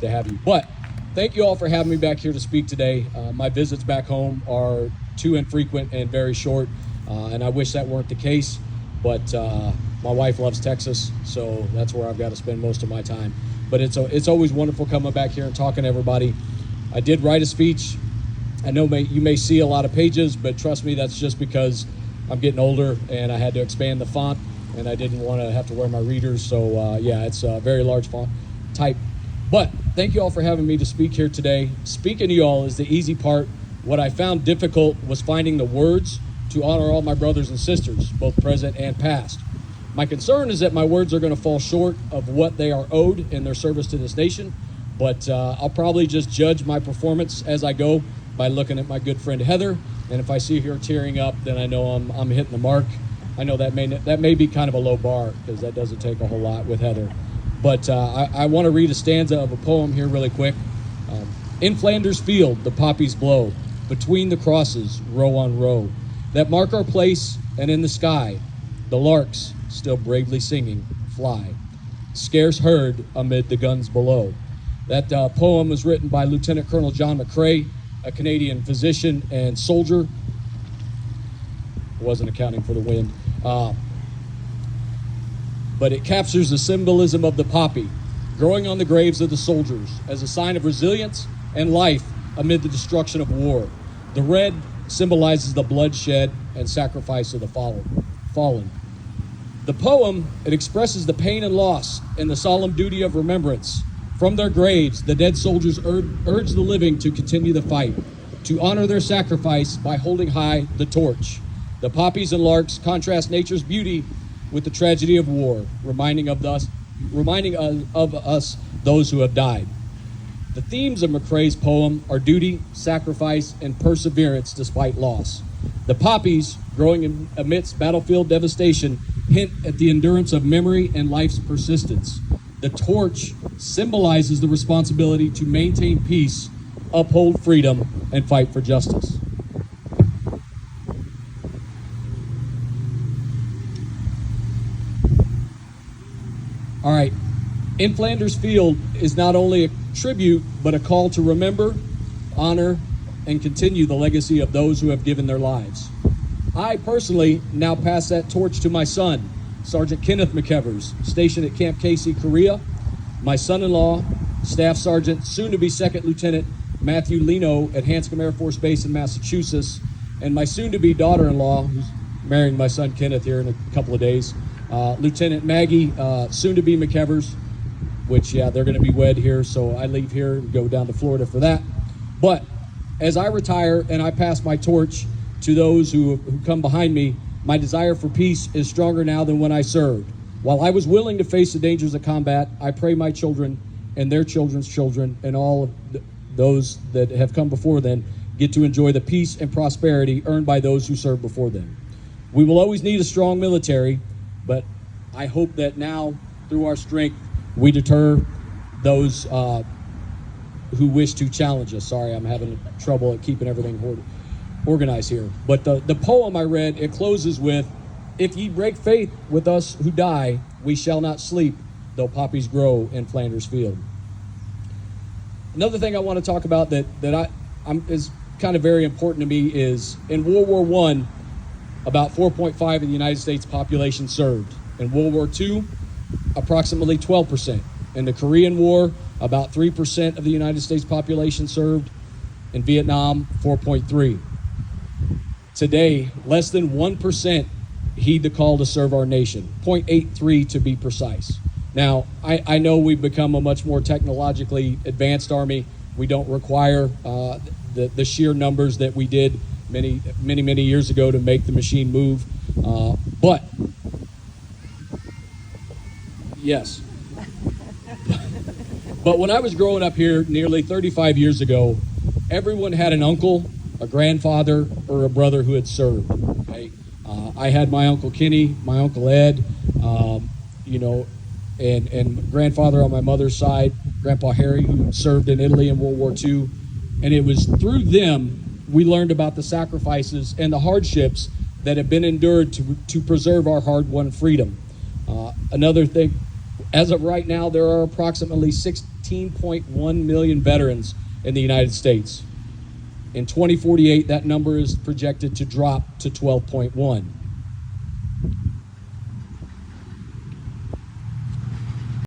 to have you. But thank you all for having me back here to speak today. My visits back home are too infrequent and very short, and I wish that weren't the case, but my wife loves Texas, so that's where I've got to spend most of my time. But it's always wonderful coming back here and talking to everybody. I did write a speech. I know you may see a lot of pages, but trust me, that's just because I'm getting older and I had to expand the font, and I didn't want to have to wear my readers. So yeah, it's a very large font type. But thank you all for having me to speak here today. Speaking to you all is the easy part. What I found difficult was finding the words to honor all my brothers and sisters, both present and past. My concern is that my words are going to fall short of what they are owed in their service to this nation, but I'll probably just judge my performance as I go by looking at my good friend Heather, and if I see her tearing up, then I know I'm hitting the mark. I know that may be kind of a low bar because that doesn't take a whole lot with Heather. But I want to read a stanza of a poem here really quick. In Flanders field, the poppies blow, between the crosses, row on row, that mark our place, and in the sky, the larks, still bravely singing, fly, scarce heard amid the guns below. That poem was written by Lieutenant Colonel John McCrae, a Canadian physician and soldier. Wasn't accounting for the wind. But it captures the symbolism of the poppy, growing on the graves of the soldiers as a sign of resilience and life amid the destruction of war. The red symbolizes the bloodshed and sacrifice of the fallen. The poem, it expresses the pain and loss and the solemn duty of remembrance. From their graves, the dead soldiers urge the living to continue the fight, to honor their sacrifice by holding high the torch. The poppies and larks contrast nature's beauty with the tragedy of war, reminding of us those who have died. The themes of McCrae's poem are duty, sacrifice, and perseverance despite loss. The poppies, growing amidst battlefield devastation, hint at the endurance of memory and life's persistence. The torch symbolizes the responsibility to maintain peace, uphold freedom, and fight for justice. All right, In Flanders Field is not only a tribute, but a call to remember, honor, and continue the legacy of those who have given their lives. I personally now pass that torch to my son, Sergeant Kenneth McEvers, stationed at Camp Casey, Korea, my son-in-law, Staff Sergeant, soon-to-be Second Lieutenant Matthew Leno at Hanscom Air Force Base in Massachusetts, and my soon-to-be daughter-in-law, who's marrying my son Kenneth here in a couple of days, Lieutenant Maggie, soon-to-be McEvers, which, yeah, they're going to be wed here, so I leave here and go down to Florida for that. But as I retire and I pass my torch to those who come behind me, my desire for peace is stronger now than when I served. While I was willing to face the dangers of combat, I pray my children and their children's children and all of those that have come before them get to enjoy the peace and prosperity earned by those who served before them. We will always need a strong military, but I hope that now, through our strength, we deter those who wish to challenge us. Sorry, I'm having trouble at keeping everything organized here. But the poem I read, it closes with, "If ye break faith with us who die, we shall not sleep, though poppies grow in Flanders Field." Another thing I want to talk about that is kind of very important to me is in World War I, about 4.5 of the United States population served. In World War II, approximately 12%. In the Korean War, about 3% of the United States population served. In Vietnam, 4.3. Today, less than 1% heed the call to serve our nation, 0.83 to be precise. Now, I know we've become a much more technologically advanced Army. We don't require the sheer numbers that we did many years ago to make the machine move. But, yes. But when I was growing up here nearly 35 years ago, everyone had an uncle, a grandfather, or a brother who had served. Okay? I had my Uncle Kenny, my Uncle Ed, and grandfather on my mother's side, Grandpa Harry, who served in Italy in World War II. And it was through them we learned about the sacrifices and the hardships that have been endured to preserve our hard-won freedom. Another thing, as of right now, there are approximately 16 13.1 million veterans in the United States. In 2048, that number is projected to drop to 12.1.